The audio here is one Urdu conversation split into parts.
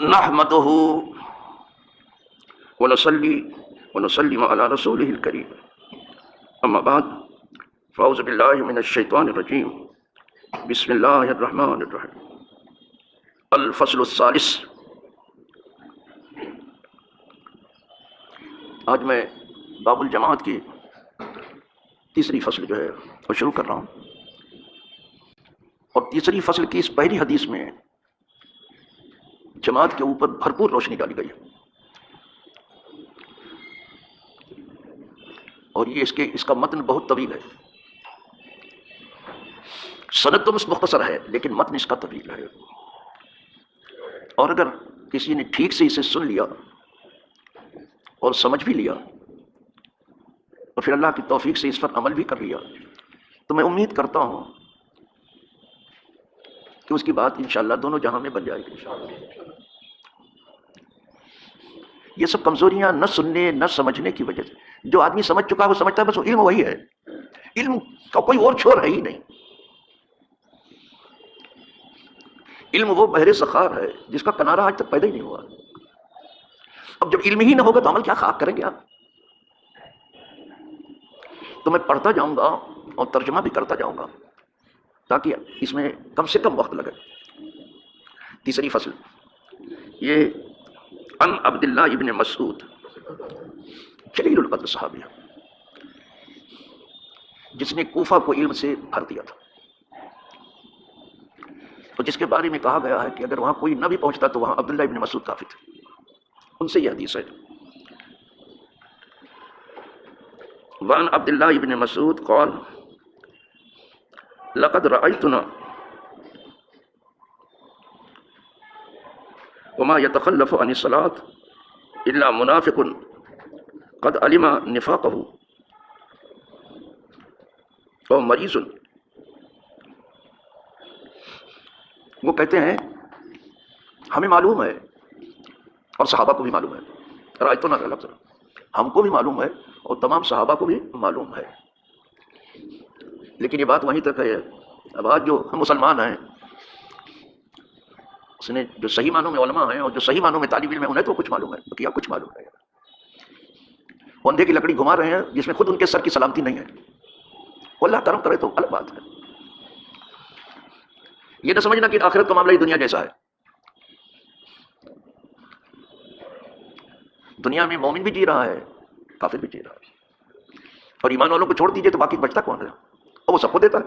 نحمده ونصلي ونسلم على رسوله الكريم اما بعد فاعوذ بالله من الشیطان الرجیم بسم اللہ الرحمن الرحیم الفصل الثالث۔ آج میں باب الجماعت کی تیسری فصل جو ہے وہ شروع کر رہا ہوں، اور تیسری فصل کی اس پہلی حدیث میں جماعت کے اوپر بھرپور روشنی ڈالی گئی ہے، اور یہ اس کا متن بہت طویل ہے۔ سند تو مختصر ہے لیکن متن اس کا طویل ہے، اور اگر کسی نے ٹھیک سے اسے سن لیا اور سمجھ بھی لیا اور پھر اللہ کی توفیق سے اس پر عمل بھی کر لیا تو میں امید کرتا ہوں کہ اس کی بات انشاءاللہ دونوں جہاں میں بن جائے گی۔ یہ سب کمزوریاں نہ سننے نہ سمجھنے کی وجہ سے، جو آدمی سمجھ چکا ہے وہ سمجھتا ہے بس علم وہی ہے، علم کا کوئی اور چھوڑ ہے ہی نہیں۔ علم وہ بحر سخار ہے جس کا کنارہ آج تک پیدا ہی نہیں ہوا۔ اب جب علم ہی نہ ہوگا تو عمل کیا خاک کریں گے آپ؟ تو میں پڑھتا جاؤں گا اور ترجمہ بھی کرتا جاؤں گا تاکہ اس میں کم سے کم وقت لگے۔ تیسری فصل یہ عن عبداللہ ابن مسعود جلیل القدر صحابی، جس نے کوفہ کو علم سے بھر دیا تھا، اور جس کے بارے میں کہا گیا ہے کہ اگر وہاں کوئی نہ بھی پہنچتا تو وہاں عبداللہ ابن مسعود کافی تھے۔ ان سے یہ حدیث ہے۔ وعن عبداللہ ابن مسعود قال لقد رأيتنا وما يتخلف عن الصلاة إلا منافق قد علم نفاقه أو مریض۔ وہ کہتے ہیں ہمیں معلوم ہے اور صحابہ کو بھی معلوم ہے، رأیتنا کا لفظ ہم کو بھی معلوم ہے اور تمام صحابہ کو بھی معلوم ہے، لیکن یہ بات وہیں تک ہے۔ اب آج جو ہم مسلمان ہیں، اس نے جو صحیح معنوں میں علماء ہیں اور جو صحیح معنوں میں طالب علم ہیں، انہیں تو کچھ معلوم ہے، بقیہ کچھ معلوم نہیں ہے۔ وہ اندھے کی لکڑی گھما رہے ہیں جس میں خود ان کے سر کی سلامتی نہیں ہے۔ وہ اللہ کرم کرے تو الگ بات ہے۔ یہ نہ سمجھنا کہ آخرت کا معاملہ ہی دنیا جیسا ہے۔ دنیا میں مومن بھی جی رہا ہے، کافر بھی جی رہا ہے، اور ایمان والوں کو چھوڑ دیجئے تو باقی بچتا کون ہے؟ اور وہ سب کو دیتا ہے۔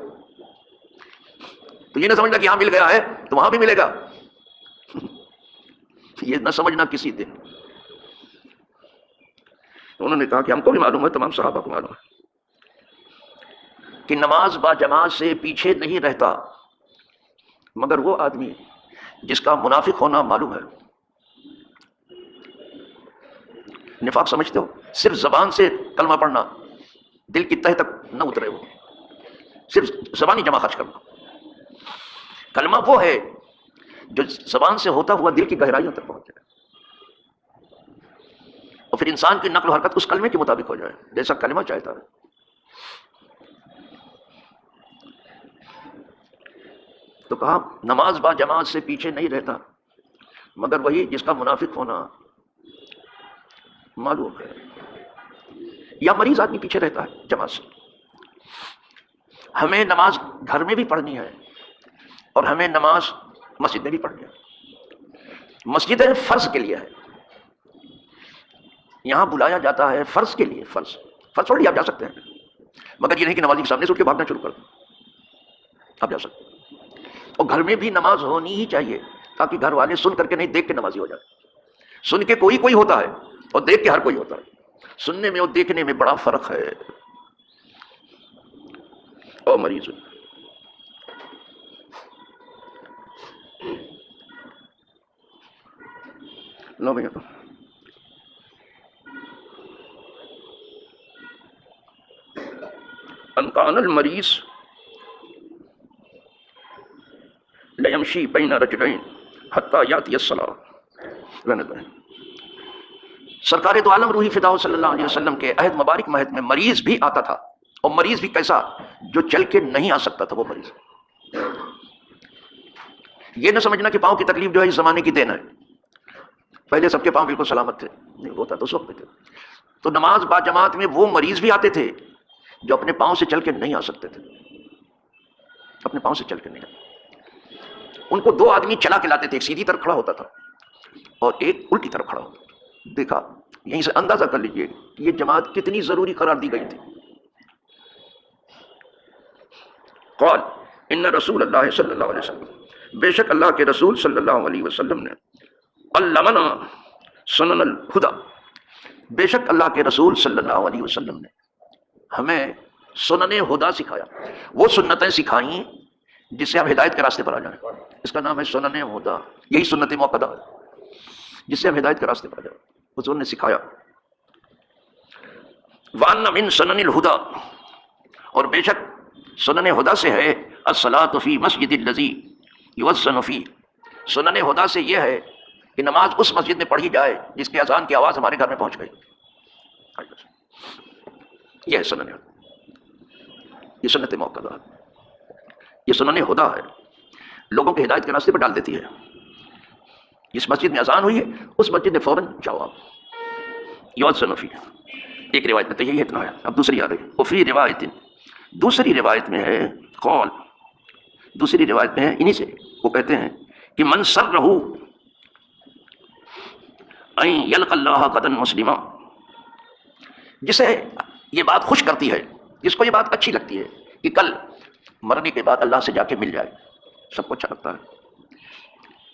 تو یہ نہ سمجھنا کہ یہاں مل گیا ہے تو وہاں بھی ملے گا، یہ نہ سمجھنا کسی دن۔ انہوں نے کہا کہ ہم کو بھی معلوم ہے، تمام صحابہ کو معلوم ہے کہ نماز با جماعت سے پیچھے نہیں رہتا مگر وہ آدمی جس کا منافق ہونا معلوم ہے۔ نفاق سمجھتے ہو؟ صرف زبان سے کلمہ پڑھنا، دل کی تہ تک نہ اترے، وہ صرف زبانی جمع خرچ کرنا۔ کلمہ وہ ہے جو زبان سے ہوتا ہوا دل کی گہرائیوں تک پہنچ جائے، اور پھر انسان کی نقل و حرکت اس کلمے کے مطابق ہو جائے جیسا کلمہ چاہتا ہے۔ تو کہا نماز با جماعت سے پیچھے نہیں رہتا مگر وہی جس کا منافق ہونا معلوم ہے۔ یا مریض آدمی پیچھے رہتا ہے جماعت سے۔ ہمیں نماز گھر میں بھی پڑھنی ہے اور ہمیں نماز مسجد میں بھی پڑھنی ہے۔ مسجد فرض کے لیے ہے، یہاں بلایا جاتا ہے فرض کے لیے۔ فرض پڑھ لیا آپ جا سکتے ہیں، مگر یہ نہیں کہ نمازی کے سامنے سے اٹھ کے بھاگنا شروع کر دیں، آپ جا سکتے ہیں۔ اور گھر میں بھی نماز ہونی ہی چاہیے تاکہ گھر والے سن کر کے نہیں، دیکھ کے نمازی ہو جائے۔ سن کے کوئی ہوتا ہے اور دیکھ کے ہر کوئی ہوتا ہے۔ سننے میں اور دیکھنے میں بڑا فرق ہے۔ اور مریض لو بھیا ان کان المریض لیمشی بین رجلین حتی یاتی الصلاۃ۔ سرکار دو عالم روحی فداء صلی اللہ علیہ وسلم کے عہد مبارک مہد میں مریض بھی آتا تھا، اور مریض بھی کیسا؟ جو چل کے نہیں آ سکتا تھا وہ مریض۔ یہ نہ سمجھنا کہ پاؤں کی تکلیف جو ہے اس زمانے کی دین ہے، پہلے سب کے پاؤں بالکل سلامت تھے، نہیں ہوتا تو اس وقت تھے. تو نماز با جماعت میں وہ مریض بھی آتے تھے جو اپنے پاؤں سے چل کے نہیں آ سکتے تھے، اپنے پاؤں سے چل کے نہیں آتے. ان کو 2 آدمی چلا کے لاتے تھے، ایک سیدھی طرف کھڑا ہوتا تھا اور ایک الٹی طرف کھڑا ہوتا تھا. دیکھا، یہیں سے اندازہ کر لیجئے کہ یہ جماعت کتنی ضروری قرار دی گئی تھی. قال ان رسول اللہ صلی اللہ علیہ وسلم، بے شک اللہ کے رسول صلی اللہ علیہ وسلم نے علمنا سنن الہدی، بے شک اللہ کے رسول صلی اللہ علیہ وسلم نے ہمیں سنن ہدا سکھایا، وہ سنتیں سکھائیں جس سے ہم ہدایت کے راستے پر آ جائیں. اس کا نام ہے سنن ہدا، یہی سنت موقدہ ہے جس سے ہم ہدایت کے راستے پر آ جائیں. حضور نے سکھایا. وَأَنَّ مِن سَنَنِ الْهُدَى، اور بے شک سنن ہدا سے ہے الصلاۃ فی مسجد الذی یؤذن فیہ، سنن ہدا سے یہ ہے کہ نماز اس مسجد میں پڑھی جائے جس کے اذان کی آواز ہمارے گھر میں پہنچ گئی. یہ ہے سنن ہدا، یہ سنت موقدہ ہے، یہ سنن ہدا ہے، لوگوں کے ہدایت کے راستے پر ڈال دیتی ہے. جس مسجد میں اذان ہوئی ہے اس مسجد میں فوراً جاؤ آپ. یؤذن فیہ، ایک روایت میں تو یہی اتنا ہے. اب دوسری آ رہی، وفی روایت، دوسری روایت میں ہے قول، دوسری روایت میں ہے انہی سے، وہ کہتے ہیں کہ من سرہ ان یلقى اللہ غدا مسلما، جسے یہ بات خوش کرتی ہے، جس کو یہ بات اچھی لگتی ہے کہ کل مرنے کے بعد اللہ سے جا کے مل جائے. سب کو اچھا لگتا ہے.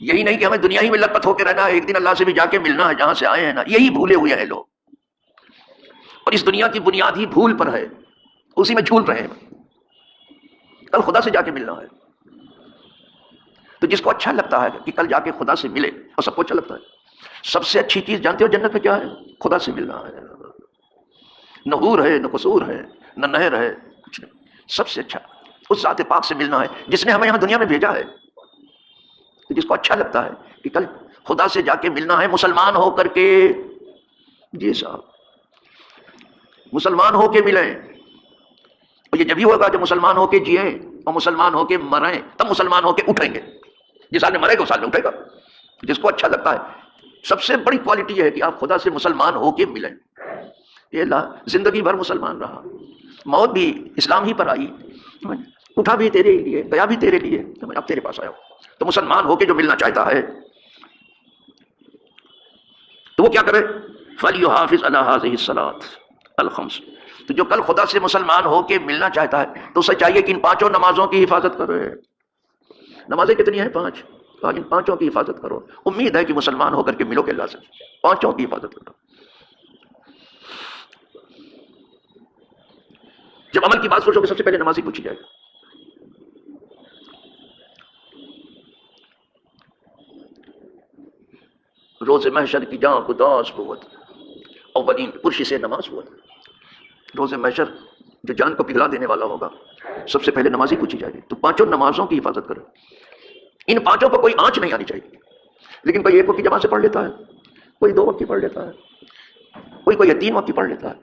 یہی نہیں کہ ہمیں دنیا ہی میں لت پت ہو کے رہنا ہے، ایک دن اللہ سے بھی جا کے ملنا ہے جہاں سے آئے ہیں نا. یہی بھولے ہوئے ہیں لوگ، اور اس دنیا کی بنیاد ہی بھول پر ہے، اسی میں جھول رہے ہیں. کل خدا سے جا کے ملنا ہے. تو جس کو اچھا لگتا ہے کہ کل جا کے خدا سے ملے، اور سب کو اچھا لگتا ہے. سب سے اچھی چیز جانتے ہو جنت میں کیا ہے؟ خدا سے ملنا ہے. نہ حور ہے، نہ قصور ہے، نہ نہر ہے، کچھ نہیں. سب سے اچھا اس ذات پاک سے ملنا ہے جس نے ہمیں یہاں دنیا میں بھیجا ہے. تو جس کو اچھا لگتا ہے کہ کل خدا سے جا کے ملنا ہے مسلمان ہو کر کے، جی صاحب مسلمان ہو کے ملیں. اور یہ جبھی ہوگا جب مسلمان ہو کے جئیں اور مسلمان ہو کے مریں، تب مسلمان ہو کے اٹھیں گے. جس حال میں مرے گا اس حال میں اٹھے گا. جس کو اچھا لگتا ہے، سب سے بڑی کوالٹی یہ ہے کہ آپ خدا سے مسلمان ہو کے ملیں. یہ زندگی بھر مسلمان رہا، موت بھی اسلام ہی پر آئی، اٹھا بھی تیرے لیے، گیا بھی تیرے لیے، اب تیرے پاس آیا ہوں. تو مسلمان ہو کے جو ملنا چاہتا ہے تو وہ کیا کرے؟ فَلْيُحَافِظْ عَلَىٰ هَٰذِهِ الصَّلَاةِ الْخَمْسِ، تو جو کل خدا سے مسلمان ہو کے ملنا چاہتا ہے تو اسے چاہیے کہ ان 5 نمازوں کی حفاظت کرے. نمازیں کتنی ہیں؟ 5. ان 5 کی حفاظت کرو. امید ہے کہ مسلمان ہو کر کے ملو گے اللہ سے. 5 کی حفاظت کرو. جب عمل کی بات سوچو گے سب سے پہلے نماز ہی پوچھی جائے گی. روز محشر کی جان کو داس بود، اولین پرشی سے نماز بود. روز محشر جو جان کو پگھلا دینے والا ہوگا سب سے پہلے نماز ہی پوچھی جائے گی. تو 5 نمازوں کی حفاظت کرو. ان 5 پر کوئی آنچ نہیں آنی چاہیے. لیکن کوئی 1 وقت کی جماعت سے پڑھ لیتا ہے، کوئی 2 وقت کی پڑھ لیتا ہے، کوئی 3 وقت کی پڑھ لیتا ہے،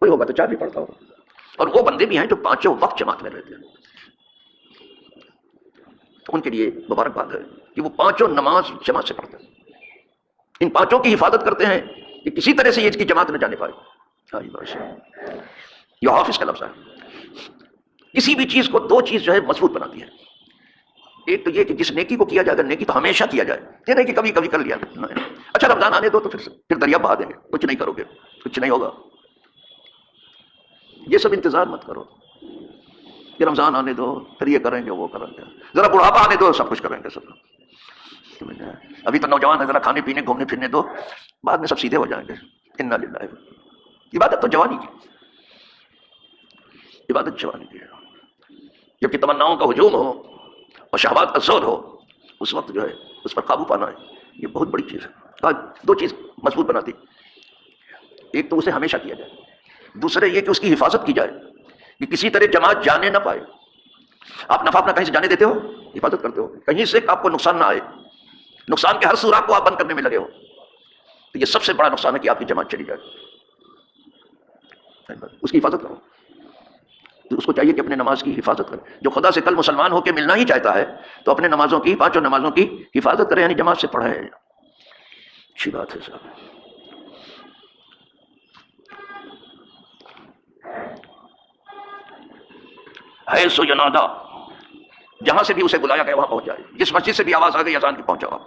کوئی ہوگا تو 4 بھی پڑھتا ہوگا. اور وہ بندے بھی ہیں جو 5 وقت جماعت میں رہتے ہیں. تو ان کے لیے مبارکباد ہے کہ وہ 5 نماز جماعت سے پڑھتے ہیں. ان 5 کی حفاظت کرتے ہیں کہ کسی طرح سے یہ اس کی جماعت نہ جانے پائے. یہ حافظ کا لفظ ہے. کسی بھی چیز کو 2 چیز جو ہے مضبوط بناتی ہے. ایک تو یہ کہ جس نیکی کو کیا جائے، اگر نیکی تو ہمیشہ کیا جائے، یہ نہیں کہ کبھی کبھی کر لیا. اچھا رمضان آنے دو تو پھر دریا بہا دیں گے، کچھ نہیں کرو گے، کچھ نہیں ہوگا. یہ سب انتظار مت کرو کہ رمضان آنے دو پھر یہ کریں گے وہ کریں گے. ذرا بڑھاپا آنے دو سب کچھ کریں گے. سب ابھی تو نوجوان ہے، ذرا کھانے پینے گھومنے پھرنے دو، بعد میں سب سیدھے ہو جائیں گے. انا للہ. عبادت تو جوانی کی، عبادت جوانی کی ہے. جبکہ تمناؤں کا ہجوم ہو اور شہوات کا زور ہو، اس وقت جو ہے اس پر قابو پانا ہے، یہ بہت بڑی چیز ہے. 2 چیز مضبوط بناتی. ایک تو اسے ہمیشہ کیا جائے، دوسرے یہ کہ اس کی حفاظت کی جائے کہ کسی طرح جماعت جانے نہ پائے. آپ نفع اپنا کہیں سے جانے دیتے ہو، حفاظت کرتے ہو، کہیں سے آپ کو نقصان نہ آئے. نقصان کے ہر سوراخ کو آپ بند کرنے میں لگے ہو، تو یہ سب سے بڑا نقصان ہے کہ آپ کی جماعت چلی جائے. اس کی حفاظت کرو. تو اس کو چاہیے کہ اپنے نماز کی حفاظت کرے. جو خدا سے کل مسلمان ہو کے ملنا ہی چاہتا ہے تو اپنے نمازوں کی 5 نمازوں کی حفاظت کرے، یعنی جماعت سے پڑھے. اچھی بات ہے صاحب. حیث ینادا، جہاں سے بھی اسے بلایا گیا وہاں پہنچ جائے. جس مسجد سے بھی آواز آ گئی اذان کی پہنچ جاؤ.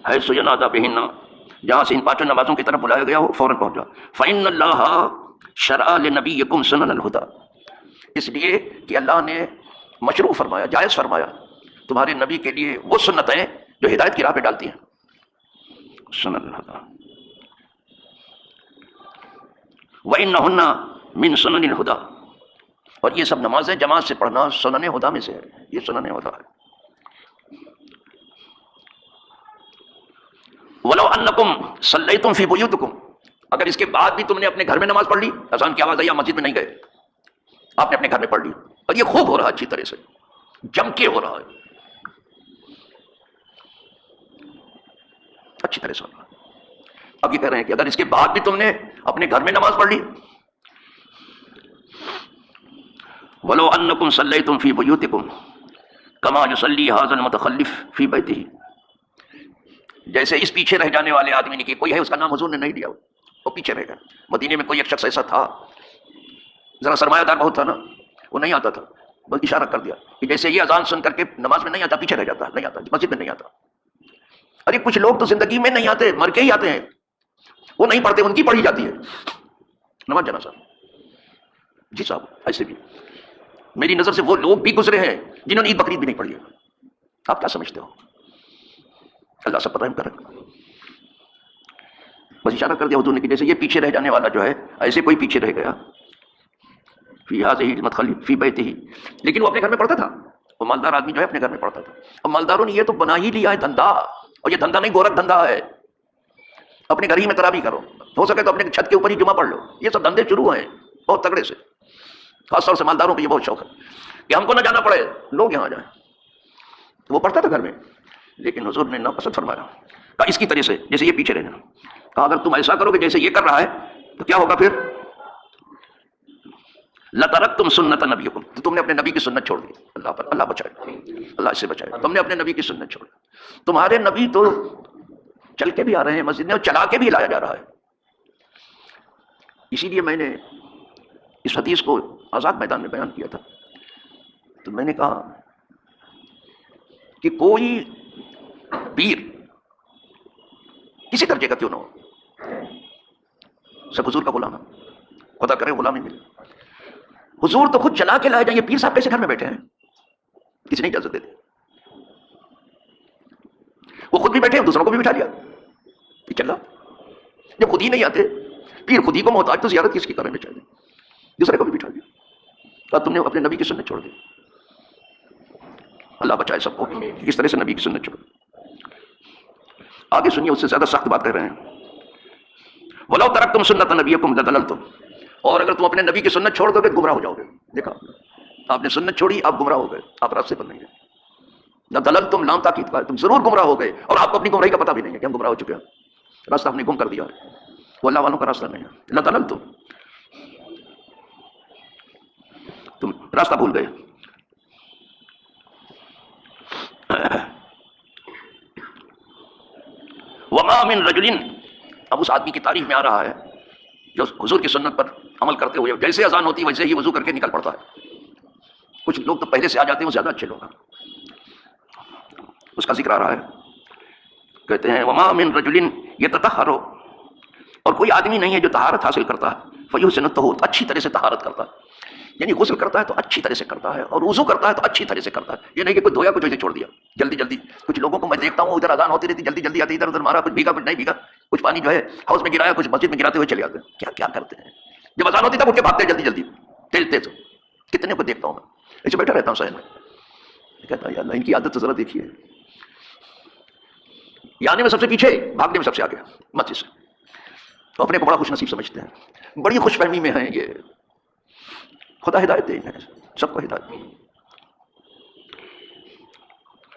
حیث ینادا بہن، جہاں سے ان پانچوں نمازوں کی طرف بلایا گیا ہو فوراً پہنچ جاؤ. فإن اللہ شرع لنبیکم سنن الہدی، اس لیے کہ اللہ نے مشروع فرمایا، جائز فرمایا تمہارے نبی کے لیے وہ سنتیں جو ہدایت کی راہ پہ ڈالتی ہیں. سنن الہدی وَإِنَّهُنَّ مِن سُنَنِ الْهُدَى، اور یہ سب نمازیں جماعت سے پڑھنا سنن ہدا میں سے ہے. یہ سنن ہدا ہے. وَلَوْ أَنَّكُمْ صَلَّيْتُمْ فِي بُيُوتِكُمْ، اگر اس کے بعد بھی تم نے اپنے گھر میں نماز پڑھ لی، اذان کی آواز آئی آپ مسجد میں نہیں گئے، آپ نے اپنے گھر میں پڑھ لی، اور یہ خوب ہو رہا ہے، اچھی طرح سے جم کے ہو رہا ہے، اچھی طرح سے ہو رہا ہے. اب یہ کہہ رہے ہیں کہ اگر اس کے بعد بھی تم نے اپنے گھر میں نماز پڑھ لی، وَلَوْ أَنَّكُمْ صَلَّيْتُمْ فِي بُيُوتِكُمْ كَمَا يُصَلِّي هَذَا الْمُتَخَلِّفُ فِي بَيْتِهِ، جیسے اس پیچھے رہ جانے والے آدمی نے، کہ کوئی ہے اس کا نام حضور نے نہیں لیا، وہ پیچھے رہ گیا. مدینے میں کوئی ایک شخص ایسا تھا، ذرا سرمایہ دار بہت تھا نا، وہ نہیں آتا تھا، بس اشارہ کر دیا کہ جیسے یہ اذان سن کر کے نماز میں نہیں آتا، پیچھے رہ جاتا، نہیں آتا، مسجد میں نہیں آتا. ارے کچھ لوگ تو زندگی میں نہیں آتے، مر کے ہی آتے ہیں، وہ نہیں پڑھتے، ان کی پڑھی جاتی ہے نماز جنازہ. جی صاحب، ایسے بھی میری نظر سے وہ لوگ بھی گزرے ہیں جنہوں نے عید بقرعید بھی نہیں پڑھی ہے. آپ کیا سمجھتے ہو؟ اللہ سب پر رحم کرے. بس اشارہ کر دیا حضور نے کہ جیسے یہ پیچھے رہ جانے والا جو ہے، ایسے کوئی پیچھے رہ گیا فی هذه المدخل فی بیتہ، لیکن وہ اپنے گھر میں پڑھتا تھا. وہ مالدار آدمی جو ہے اپنے گھر میں پڑھتا تھا. اب مالداروں نے یہ تو بنا ہی لیا ہے دھندا، اور یہ دھندا نہیں گورکھ دھندا ہے. اپنے گھر ہی میں تراویح کرو، ہو سکے تو اپنے چھت کے اوپر ہی جمعہ پڑھ لو. یہ سب دھندے شروع ہیں بہت تگڑے سے. خاص طور سے مالداروں کو یہ بہت شوق ہے کہ ہم کو نہ جانا پڑے، لوگ یہاں جائیں. وہ پڑھتا تھا گھر میں، لیکن حضور نے ناپسند فرمایا. کہا اس کی طرح سے جیسے یہ پیچھے رہنا. کہا اگر تم ایسا کرو گے جیسے یہ کر رہا ہے تو کیا ہوگا پھر؟ لَتَرَكْتُمْ سُنَّتَ نَبِيِّكُمْ، تو تم نے اپنے نبی کی سنت چھوڑ دی. اللہ بچائے، اللہ اس سے بچائے. تم نے اپنے نبی کی سنت چھوڑ دی. تمہارے نبی تو چل کے بھی آ رہے ہیں مسجد میں، اور چلا کے بھی لایا جا رہا ہے. اسی لیے میں نے اس حدیث کو آزاد میدان میں بیان کیا تھا. تو میں نے کہا کہ کوئی پیر کسی درجے کا کیوں نہ ہو، سب حضور کا غلام ہے، خدا کرے غلامی ملے. حضور تو خود چلا کے لائے جائیں، یہ پیر صاحب کیسے گھر میں بیٹھے ہیں؟ کسی نے اجازت دے دی. وہ خود بھی بیٹھے، دوسروں کو بھی بٹھا لیا. یہ چلا جب خود ہی نہیں آتے، پیر خود ہی کو محتاج، تو زیارت کس کی کریں بیچارے؟ دوسرے کو بھی بٹھا دیا. کہا تم نے اپنے نبی کی سنت چھوڑ دی. اللہ بچائے سب کو کس طرح سے نبی کی سنت چھوڑ. آگے سنیے، اس سے زیادہ سخت بات کر رہے ہیں. وَلَوْ تَرَكْتُمْ سُنَّتَ نَبِيِّكُمْ لَضَلَلْتُمْ، اور اگر تم اپنے نبی کی سنت چھوڑ دو گے گمراہ ہو جاؤ گے. دیکھا، آپ نے سنت چھوڑی، آپ گمراہ ہو گئے، آپ راستے پر نہیں گئے. لَضَلَلْتُمْ لام تاکید کا، تم ضرور گمراہ ہو گئے، اور آپ کو اپنی گمراہی کا پتہ بھی نہیں ہے کہ ہم گمراہ ہو چکے ہیں. راستہ ہم نے گم کر دیا ہے، وہ اللہ والوں کا راستہ نہیں ہے. لَضَلَلْتُمْ، تم راستہ بھول گئے. وَمَا مِن رَجُلٍ، اب اس آدمی کی تعریف میں آ رہا ہے جو حضور کی سنت پر عمل کرتے ہوئے جیسے اذان ہوتی ہے ویسے ہی وضو کر کے نکل پڑتا ہے. کچھ لوگ تو پہلے سے آ جاتے ہیں، وہ زیادہ اچھے لوگ ہیں. اس کا ذکر آ رہا ہے، کہتے ہیں وَمَا مِن رَجُلٍ يَتَطَهَّرُ، اور کوئی آدمی نہیں ہے جو طہارت حاصل کرتا ہے، فَيُحْسِنُ الطُّهُورَ، اچھی طرح سے طہارت کرتا ہے. یعنی غسل کرتا ہے تو اچھی طرح سے کرتا ہے، اور وضو کرتا ہے تو اچھی طرح سے کرتا ہے. یہ نہیں کہ کوئی دھویا کچھ ایسے چھوڑ دیا جلدی جلدی. کچھ لوگوں کو میں دیکھتا ہوں ادھر اذان ہوتی رہتی، جلدی جلدی آتے، ادھر ادھر مارا، کچھ بھیگا کچھ نہیں بھیگا، کچھ پانی جو ہے ہاؤس میں گرایا، کچھ مسجد میں گراتے ہوئے چلے آتے ہیں. کیا کیا کرتے ہیں؟ جب اذان ہوتی تب اٹھ کے بھاگتے ہیں جلدی جلدی، تیز تیز. کتنے کو دیکھتا ہوں میں ایسے بیٹھا رہتا ہوں شہر میں، کہتا ہے یا اللہ ان کی عادت تو ذرا دیکھیے. آنے میں سب سے پیچھے، بھاگنے میں سب سے آگے مسجد سے. تو اپنے کو بڑا خوش نصیب سمجھتے ہیں، بڑی خوش فہمی میں ہیں. یہ خدا ہدایت دے ہے، سب کو ہدایت دے.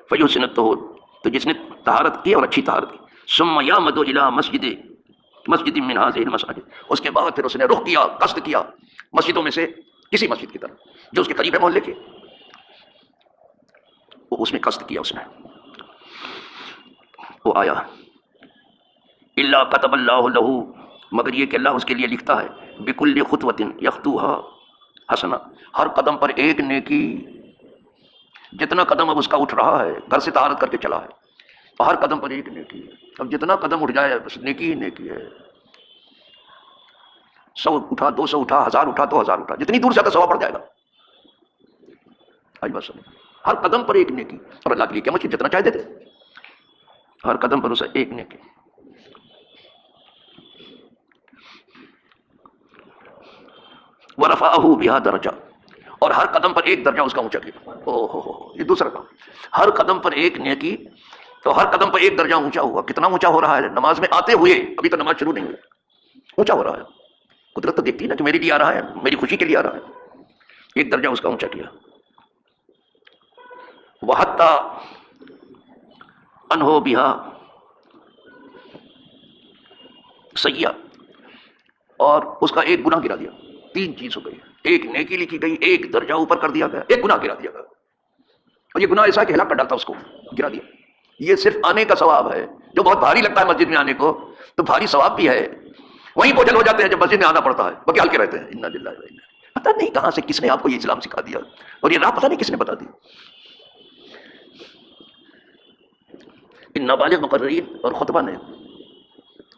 فَيُحْسِنُ الطُّهُورَ، تو جس نے طہارت کی اور اچھی طہارت کی. ثُمَّ يَعْمَدُ إِلَىٰ مسجد من هذه المساجد، اس کے بعد پھر اس نے رخ کیا، قصد کیا مسجدوں میں سے کسی مسجد کی طرف جو اس کے قریب ہے محلے کے، وہ اس میں قصد کیا اس نے، وہ آیا، الا كتب اللہ لہ، مگر یہ کہ اللہ اس کے لیے لکھتا ہے، بکل خطوۃ یخطوها حسنہ، ہر قدم پر ایک نیکی، جتنا قدم اب اس کا اٹھ رہا ہے، گھر سے طہارت کر کے چلا ہے، تو ہر قدم پر ایک نیکی ہے، اب جتنا قدم اٹھ جائے بس نیکی ہی نیکی ہے، 100 اٹھا، 200 اٹھا، 1000 اٹھا، 2000 اٹھا، جتنی دور سے آتا 100 پڑ جائے گا، آج بس ہر قدم پر ایک نیکی، اور اللہ کے لیے کیا مشکل، جتنا چاہے دیتے، ہر قدم پر اسے ایک نیکی، ورفعہ بہا درجہ، اور ہر قدم پر ایک درجہ اس کا اونچا کیا، یہ دوسرا کام، ہر قدم پر ایک نیکی، تو ہر قدم پر ایک درجہ اونچا ہوا، کتنا اونچا ہو رہا ہے نماز میں آتے ہوئے، ابھی تو نماز شروع نہیں ہوئی، اونچا ہو رہا ہے، قدرت تو دیکھتی ہے نا کہ میرے لیے آ رہا ہے، میری خوشی کے لیے آ رہا ہے، ایک درجہ اس کا اونچا کیا، وحتی انہو بہا سیئہ، اور اس کا ایک گناہ گرا دیا، 3 چیز ہو گئی، ایک نیکی لکھی گئی، ایک درجہ اوپر کر دیا گیا، ایک گناہ گرا دیا گیا، اور یہ گناہ ایسا کہ ہلاک کر ڈالتا اس کو، گرا دیا، یہ صرف آنے کا ثواب ہے، جو بہت بھاری لگتا ہے مسجد میں آنے کو، تو بھاری ثواب بھی ہے، وہیں بوجھل ہو جاتے ہیں جب مسجد میں آنا پڑتا ہے، بقی ہلکے رہتے ہیں، انا للہ و انا، پتہ نہیں کہاں سے کس نے آپ کو یہ اسلام سکھا دیا، اور یہ راہ پتہ نہیں کس نے بتا دی، ان نابالغ مقررین اور خطبہ نے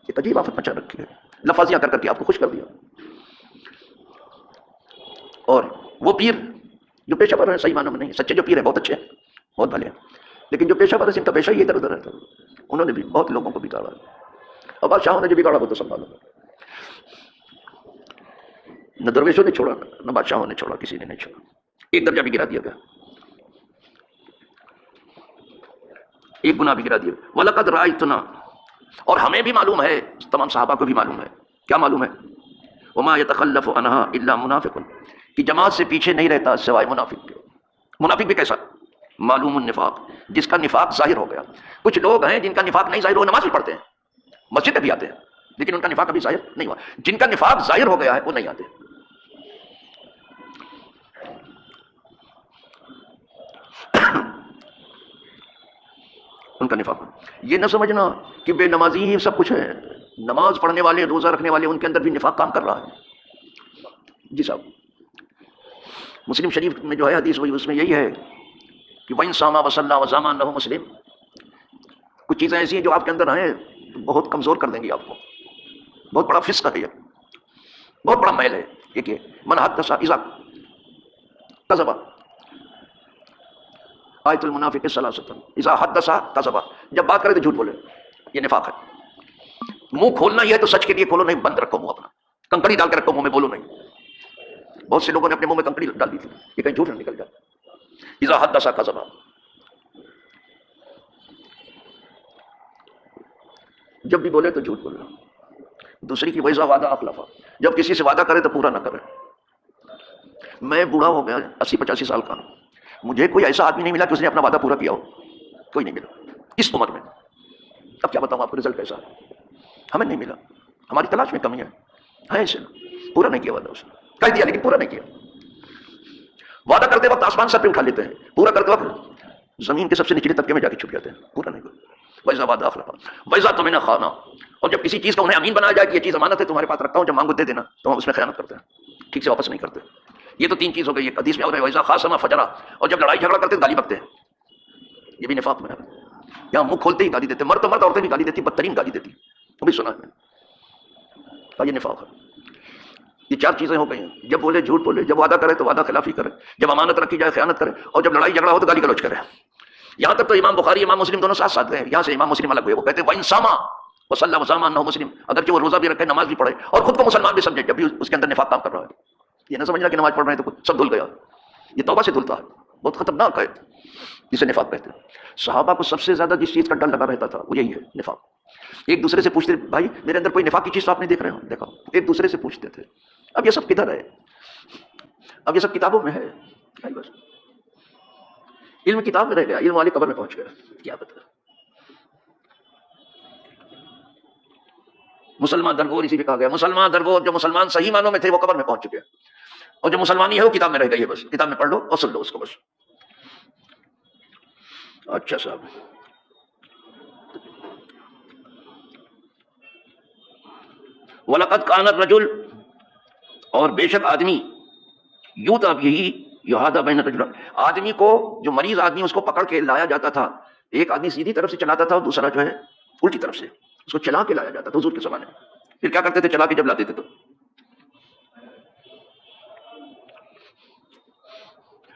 ایک عجیب آفت مچا رکھی ہے، لفاظیاں کر کے آپ کو خوش کر دیا، اور وہ پیر جو پیشہ ور ہیں، صحیح معنوں میں نہیں، سچے جو پیر ہیں بہت اچھے ہیں، بہت بھلے ہیں، لیکن جو پیشہ ور ہے ان کا پیشہ ہی ادھر ادھر رہتا ہے، انہوں نے بھی بہت لوگوں کو بگاڑا، اور بادشاہوں نے جو بگاڑا وہ تو سب معلوم ہے، نہ درویشوں نے چھوڑا نہ بادشاہوں نے چھوڑا، کسی نے نہیں چھوڑا، ایک درجہ بھی گرا دیا گیا، ایک گناہ بھی گرا دیا، وَلَقَدْ رَأَيْتُنَا، اور ہمیں بھی معلوم ہے، تمام صحابہ کو بھی معلوم ہے، کیا معلوم ہے، وَمَا يَتَخَلَّفُ عَنْهَا إِلَّا مُنَافِقٌ، کہ جماعت سے پیچھے نہیں رہتا سوائے منافق کے، منافق بھی کیسا، معلوم النفاق، جس کا نفاق ظاہر ہو گیا، کچھ لوگ ہیں جن کا نفاق نہیں ظاہر ہو، نماز بھی پڑھتے ہیں، مسجد میں بھی آتے ہیں، لیکن ان کا نفاق ابھی ظاہر نہیں ہوا، جن کا نفاق ظاہر ہو گیا ہے وہ نہیں آتے، ان کا نفاق، یہ نہ سمجھنا کہ بے نمازی ہی سب کچھ ہے، نماز پڑھنے والے، روزہ رکھنے والے، ان کے اندر بھی نفاق کام کر رہا ہے، جی صاحب، مسلم شریف میں جو ہے حدیث وہی، اس میں یہی ہے کہ وَإِن صَامَ وَصَلَّى وَزَامَ أَنَّهُ مسلم، کچھ چیزیں ایسی ہیں جو آپ کے اندر ہیں بہت کمزور کر دیں گی آپ کو، بہت بڑا فسق ہے یہ، بہت بڑا میل ہے، یہ کہ من حدث اذا کذب، آیت المنافق ثلاثۃ، اذا حدث کذب، جب بات کرے تو جھوٹ بولے، یہ نفاق ہے، منہ کھولنا یہ ہے تو سچ کے لیے کھولو، نہیں بند رکھو منہ اپنا، کنکڑی ڈال کے رکھو منہ میں، بولو نہیں، بہت سے لوگوں نے اپنے منہ میں کنکڑی ڈال دی تھی کہ کہیں جھوٹ نہ نکل جائے، اذا حدث کذب، جب بھی بولے تو جھوٹ بولنا، دوسری کی ویزا وعدہ اخلفا، جب کسی سے وعدہ کرے تو پورا نہ کرے، میں بوڑھا ہو گیا 80-85 سال کا، مجھے کوئی ایسا آدمی نہیں ملا کہ اس نے اپنا وعدہ پورا کیا ہو، کوئی نہیں ملا اس عمر میں، اب کیا بتاؤں آپ کو رزلٹ کیسا ہے، ہمیں نہیں ملا، ہماری تلاش میں کمی ہے ایسے، پورا نہیں کیا وعدہ اس نے، کہہ دیا لیکن پورا نہیں کیا، وعدہ کرتے وقت آسمان سر پہ اٹھا لیتے ہیں، پورا کرتے وقت زمین کے سب سے نچلے طبقے میں جا کے چھپ جاتے ہیں، پورا نہیں کرتے، ویزا وعدہ اخلفا ویزا تمہیں خانہ، اور جب کسی چیز کا انہیں امین بنایا جائے کہ یہ چیز امانت ہے تمہارے پاس رکھتا ہوں، جب مانگو دے دینا، تو ہم اس میں خیانت کرتے ہیں، ٹھیک سے واپس نہیں کرتے، یہ تو 3 چیز ہو گئی، ایک حدیث میں اور ہے ویزا خاصما فجرا، اور جب لڑائی جھگڑا کرتے گالی بکتے ہیں، یہ بھی نفاق میں ہے، یہاں منہ کھولتے ہی گالی دیتے، مرد تو مرد، عورتیں بھی گالی دیتی، بدترین گالی دیتی، وہ بھی سنا ہے، یہ نفاق ہے، یہ 4 چیزیں ہو گئی ہیں، جب بولے جھوٹ بولے، جب وعدہ کرے تو وعدہ خلافی کرے، جب امانت رکھی جائے خیانت کرے، اور جب لڑائی جھگڑا ہو تو گالی گلوچ کرے، یہاں تک تو امام بخاری امام مسلم دونوں ساتھ ساتھ گئے، یہاں سے امام مسلم الگ ہوئے، وہ کہتے ہیں وَإِن صَامَ وَصَلَّى وَزَامَ أَنَّهُ مسلم، اگرچہ وہ روزہ بھی رکھے، نماز بھی پڑھے، اور خود کو مسلمان بھی سمجھے، جب بھی اس کے اندر نفاق کام کر رہا ہے، یہ نہ سمجھنا کہ نماز پڑھ رہے ہیں تو سب دھل گیا، یہ توبہ سے دھلتا ہے، بہت خطرناک ہے، جسے نفاق کہتے ہیں، صحابہ کو سب سے زیادہ جس چیز کا ڈر لگا رہتا تھا وہ یہی ہے، نفاق، ایک دوسرے سے پوچھتے بھائی میرے اندر کوئی نفاق کی چیز تو آپ نہیں دیکھ رہے ہو، دیکھا، ایک دوسرے سے پوچھتے تھے، اب یہ سب کدھر ہے، اب یہ سب کتابوں میں ہے، بس علم کتاب میں رہ گیا، علم والی قبر میں پہنچ گیا، کیا بتا، مسلمان درگور اسی پہ کہا گیا، مسلمان درگور جو مسلمان صحیح معنوں میں تھے وہ قبر میں پہنچ چکے، اور جو مسلمانی ہے وہ کتاب میں رہ گئی ہے، بس کتاب میں پڑھ لو اور سن لو اس کو بس. اچھا صاحب، وَلَقَدْ كَانَ الرَّجُلُ، اور بے شک آدمی، یوتا بھی یہادا بین الرجلین، آدمی کو، جو مریض آدمی اس کو پکڑ کے لایا جاتا تھا. ایک آدمی سیدھی طرف سے چلاتا تھا اور دوسرا جو ہے الٹی طرف سے، اس کو چلا کے لایا جاتا تھا حضور کے زمانے میں. پھر کیا کرتے تھے چلا کے جب لاتے تھے تو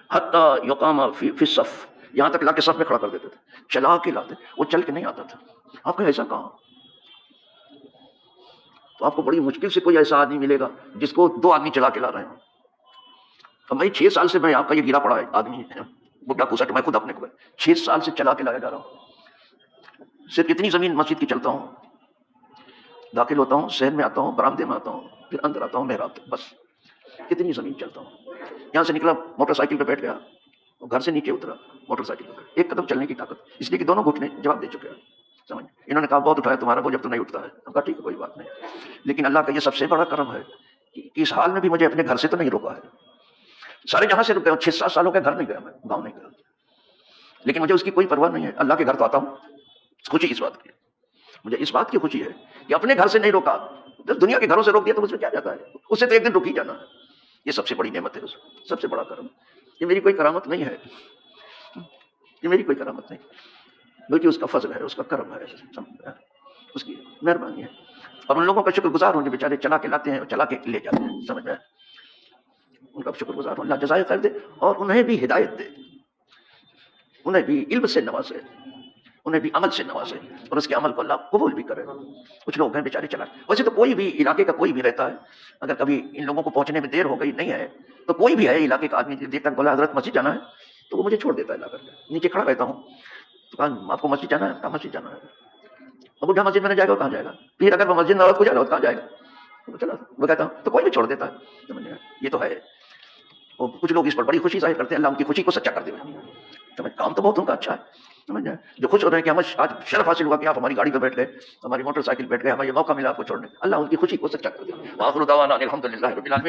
حتی یقام فی الصف، یہاں تک لا کے صف میں کھڑا کر دیتے تھے. چلا کے لاتے، وہ چل کے نہیں آتا تھا. آپ کو ایسا کہا؟ تو آپ کو بڑی مشکل سے کوئی ایسا آدمی ملے گا جس کو 2 آدمی چلا کے لا رہے ہیں. تو بھائی 6 سال سے میں آپ کا یہ گرا پڑا ہے آدمی بڈھا پوسٹ، میں خود اپنے کو 6 سال سے چلا کے لایا جا رہا ہوں. صرف اتنی زمین مسجد کی چلتا ہوں، داخل ہوتا ہوں، شہر میں آتا ہوں، برآمدے میں آتا ہوں، پھر اندر آتا ہوں محراب تک، بس کتنی زمین چلتا ہوں. یہاں سے نکلا موٹر سائیکل پہ بیٹھ گیا، گھر سے نیچے اترا موٹر سائیکل پہ، 1 قدم چلنے کی طاقت، اس لیے کہ دونوں گھٹنے جواب دے چکے ہیں. سمجھ، انہوں نے کہا بہت اٹھایا تمہارا بوجھ اب تو نہیں اٹھتا ہے. ہم کہا ٹھیک ہے کوئی بات نہیں، لیکن اللہ کا یہ سب سے بڑا کرم ہے کہ اس حال میں بھی مجھے اپنے گھر سے تو نہیں روکا ہے. سارے جہاں سے رکے 6-7 سالوں کے گھر نہیں گیا، میں گاؤں نہیں گیا، لیکن مجھے اس کی کوئی پرواہ نہیں ہے. اللہ کے گھر تو آتا ہوں، خوشی اس بات کی، مجھے اس بات کی خوشی ہے کہ اپنے گھر سے نہیں روکا. جب دنیا کے گھروں سے روک دیا تو مجھ سے کیا جاتا ہے، اس سے تو ایک دن رک ہی جانا ہے. یہ سب سے بڑی نعمت ہے، سب سے بڑا کرم. یہ میری کوئی کرامت نہیں ہے، یہ میری کوئی کرامت نہیں، بلکہ اس کا فضل ہے، اس کا کرم ہے، اس کی مہربانی ہے. اور ان لوگوں کا شکر گزار ہوں جو بیچارے چلا کے لاتے ہیں اور چلا کے لے جاتے ہیں. سمجھ میں، ان کا شکر گزار ہوں. اللہ جزائے خیر دے اور انہیں بھی ہدایت دے، انہیں بھی علم سے نوازے، انہیں بھی عمل سے نوازے، اور اس کے عمل کو اللہ قبول بھی کرے. کچھ لوگ ہیں بیچارے چلا، ویسے تو کوئی بھی علاقے کا کوئی بھی رہتا ہے، اگر کبھی ان لوگوں کو پہنچنے میں دیر ہو گئی نہیں ہے تو کوئی بھی ہے علاقے کا آدمی دیکھ کر بولا حضرت مسجد جانا ہے تو وہ مجھے چھوڑ دیتا ہے لا کر کے. نیچے کھڑا رہتا ہوں تو کہا آپ کو مسجد جانا ہے؟ کہا مسجد جانا ہے. اب بوڑھا مسجد میں نہ جائے گا کہاں جائے گا؟ پھر اگر وہ مسجد نہ کو جائے گا کہاں جائے گا؟ چلا وہ کہتا ہوں تو کوئی بھی چھوڑ دیتا ہے. یہ تو ہے. اور کچھ لوگ اس پر بڑی خوشی ظاہر کرتے ہیں، اللہ ان کی خوشی کو سچا کر دے. سمجھ، کام تو بہت ان کا اچھا ہے. سمجھ جائے جو خوش ہو رہے ہیں کہ ہمیں آج شرف حاصل ہوا کہ آپ ہماری گاڑی پہ بیٹھ گئے، ہماری موٹر سائیکل بیٹھ گئے، ہمیں یہ موقع ملا آپ کو چھوڑنے. اللہ ان کی خوشی کو سچا کر دے. وآخر دعوانا الحمدللہ رب العالمین.